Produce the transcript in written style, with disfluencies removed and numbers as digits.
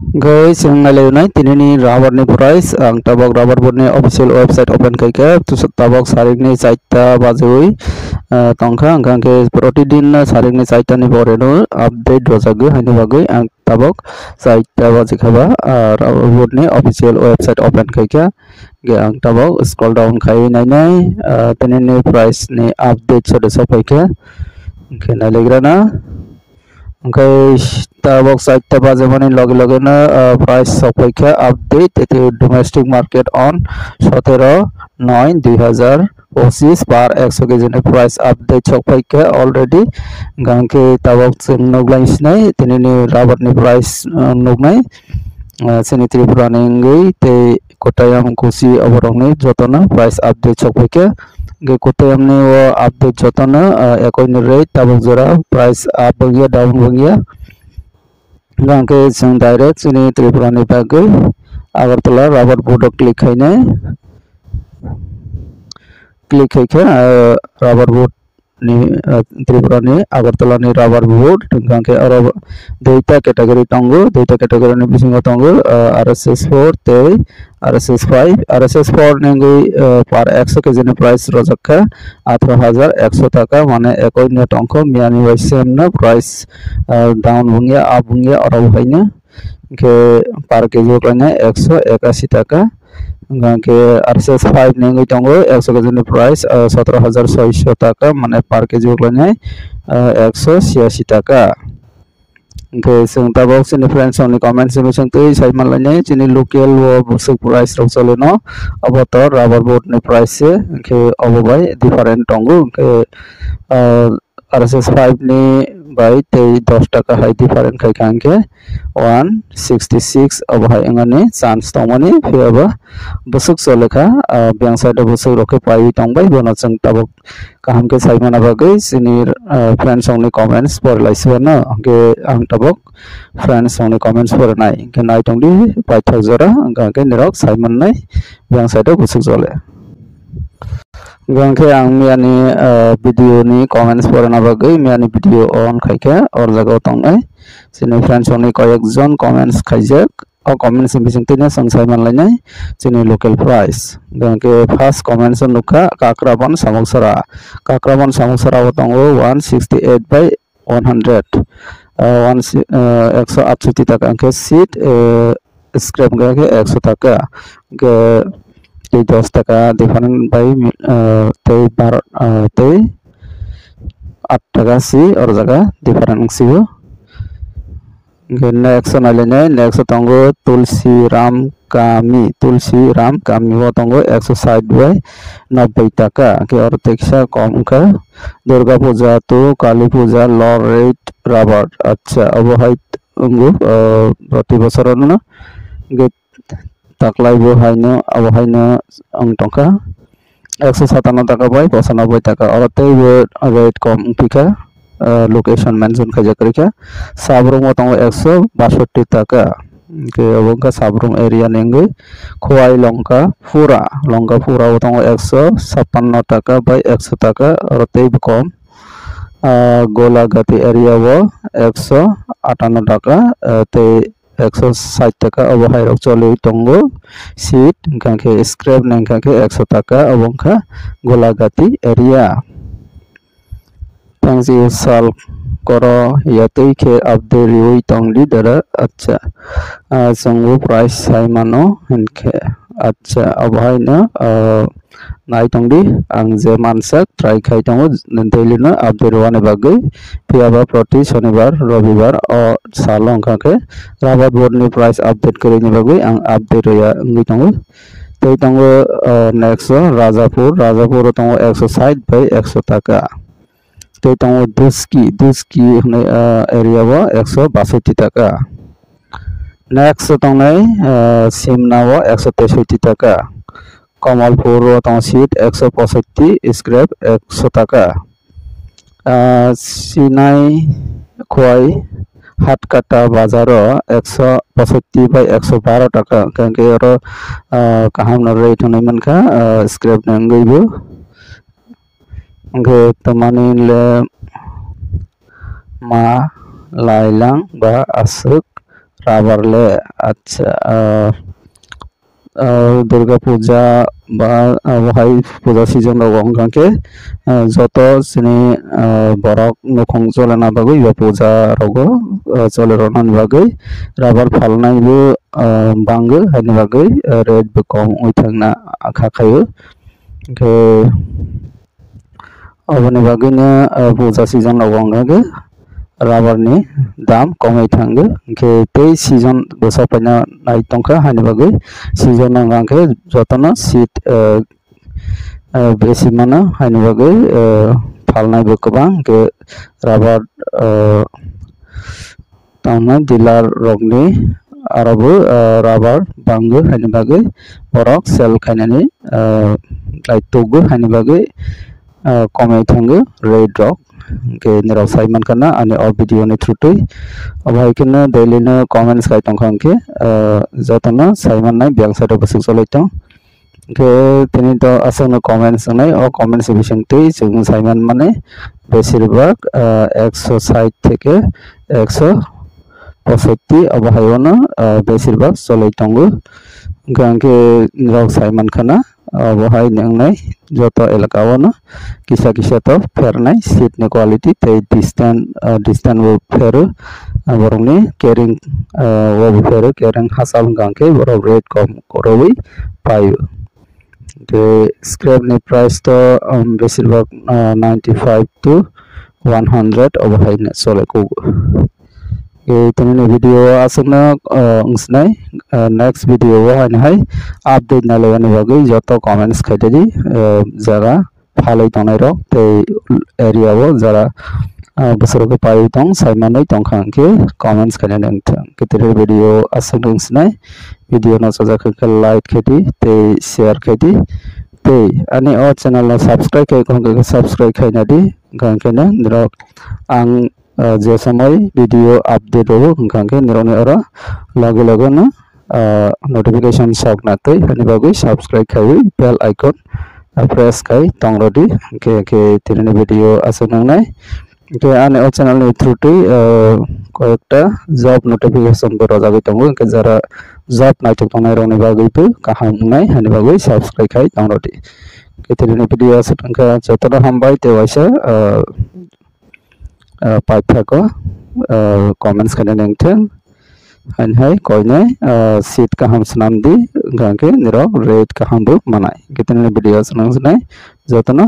Guys, yang ngalihunay tinini rubber ni price ang tabok rubber board ni official website open kaike tusuk tabok saring ni saita bazui tongkha angkang ke protidin na saring ni saita ni boreno update dosagu haini bagai ang tabok saita bazikaba rubber board ni official website open kaike ge ang tabok scroll down kai nai tinini price ni update sodo sapaike ke naligrana Okay, tabok site taba zamani login price sapaika update itu domestic market on 17/9/2025 par 100 ke price update sapaika already gangke tabok nuglai snai tinini rubber ni price nugnai sini tripura ngai te kotayam kusi aborong ni jotona price update sapaika ge kotayam ni wo update jotona ekoi ni rate tabok jora price up bangia down bangia gangke sing direct sini tripura ni bagai agartala rubber board click haine click haike rubber board ni tripura ni agartala ni rubber board gangke aro duita category tongo duita category ni bisingo tongo RSS4 te RSS5 RSS4 nengi par 100 ke jene price rojakka 18100 taka mane ekoi ne tongko miani waisem na price down bungia up bungia aro haine ke par keji kana 181 taka gangke RSS5 nengi tongo 100 ke jene price 17600 taka mane par keji kana 186 taka ke sing tabok sini friends only comment sini sing tu sai malanya sini local wo busuk price rok soleno abotor rubber board ni price ke obobai different tongo ke RSS5 ni by 10 taka hai different kai kangke 166 obohai engane chance tongmani fiaba busuk solekha biang side busuk roke pai tongbai bono sing tabok kaham ke sai mana bagai sini friends only comments por laiswana ke ang tabok friends only comments por nai ke nai tongdi pai thajora ke nirok sai man nai biang side busuk sole gangke ang miani video ni comments por na bagai miani video on khaike or jaga tongai sini friends only koyek jon comments khaijak o comments bising tine sangsai man lainai sini local price gangke first comments nuka kakraban samogsara tongo 168/100 168 taka angke seat scrap gangke 100 taka ke 10 taka different by te 8 taka si or jaga different sibo next nalene next tongo tulsi ram kami wo tongo 160/90 taka ke or teksa kom ka durga puja to kali puja low rate rubber acha obohai ungu proti bosor no ge taklai bo haino abohaino ang tongka 157 taka bai 95 taka orate rate kom pika location mention khaja karika sabrung tongo 162 taka ke abongka sabrung area nengai khwai longka pura tongo 156 taka bai 100 taka orate kom golagati area wo 158 taka te 160 taka obohai rok choli tongo seat gangke scrap nengkake 100 taka obongka golagati area thanks you sal koro yatoi ke update rioi tongli dara acha songo price sai mano henke acha obohai na nai tongdi ang je mansak try khai tongo daily na update wane bagai piaba proti shonibar robibar o salong kake rubber board ni price update kari ni bagai ang update ya ngi tongo tei tongo next rajapur tongo 160/100 taka tei tongo duski area wo 162 taka next tongnai simna wo 163 taka Kamalpur tong seat 165 scrap 100 taka sinai khwai hatkata bazaro 165/112 taka kangke oro kaham na rate honai manka scrap nangai bu angke temani le ma lailang ba asuk rubber লে আচ্ছা দুর্গা পূজা বা বহাই পূজা season রঙকে যত সিনি বরক নখং চলে না বাগৈ বা পূজা রগ চলে রনান বাগৈ রাবার ফালনাইबो बांगो हानि बागै रेट बो कम उइथांना खाखायो के अबनि बागैनो पূজা सिजन रगंगे राबारनि दाम कमै थांगो के तै सिजन बोसाफायना नाय तंखा हानि बागै सिजन गांखे जतनो सीट बेसि मानो हानि बागै फालनायबो गोबां के राबार तावना डिलार रगनि आरोबो राबार बांगो हानि बागै बरक सेल खायनानि लाइटोगो हानि बागै कमै थांगो रेट रक के निराव साइमन करना आने और वीडियो ने थ्रुटुई अब हाय केनो डेली नो कमेंट्स खाय तंखां के जतनो साइमन नाय ब्यांग साइड बसुक चलायतों के तिनि तो असनो कमेंट्स नाय और कमेंट्स बिसंगति जों साइमन माने बेसिरभाग 160 থেকে 165 अब हायनो बेसिरभाग चलायतोंगो गांके निराव साइमन खाना बहाय नंगनाय जत एलाकावनो किसा किसा तो फेरनाय सीट ने क्वालिटी ते डिस्टेंस वो फेरो बरंनि केरिंग वो फेरो केरिंग हासाल गांके बरं रेट कम करबै पायो ते स्क्रैप ने प्राइस तो बेसिरभाग 95 to 100 अबहाय ने चलेको वीडियो आसना अंसनाय नेक्स्ट वीडियो हाय अपडेट नालायनि बागै जत कमेंट्स खायदि जरा फालै तंनाय रक ते एरिया वो जरा बसरको पाइ तंग साइमानै तंखांके कमेंट्स खायना नंथां केतेरे वीडियो आसना अंसनाय वीडियो न सजाखौ लाइक खायदि ते शेयर खायदि ते आनि ओ चैनल न सब्सक्राइब खायखौ सब्सक्राइब खायनादि गांकेना निरक आं जे समय वीडियो अपडेट हो गांके निरने अरा लगे लगे न नोटिफिकेशन शॉक नाते हनि बागै सब्सक्राइब खाय बेल आइकन प्रेस खाय तंगरदि के तिरने वीडियो आसनांनाय के आने ओ चैनल नि थ्रुटि कयेकटा जॉब नोटिफिकेशन बरो जाबाय दङ के जरा जॉब नायथक तंनाय रनि बागैबो काहामनाय हनि बागै सब्सक्राइब खाय तंगरदि के तिरने वीडियो आसनांका जतरा हामबाय तेवाइसा पाइथाको कमेंट्स खाने नंथों हाय कोयनाय सीट काहाम सनामदि गांके निरो रेट काहामबो मानाय केतने वीडियो सनांसनाय जतनो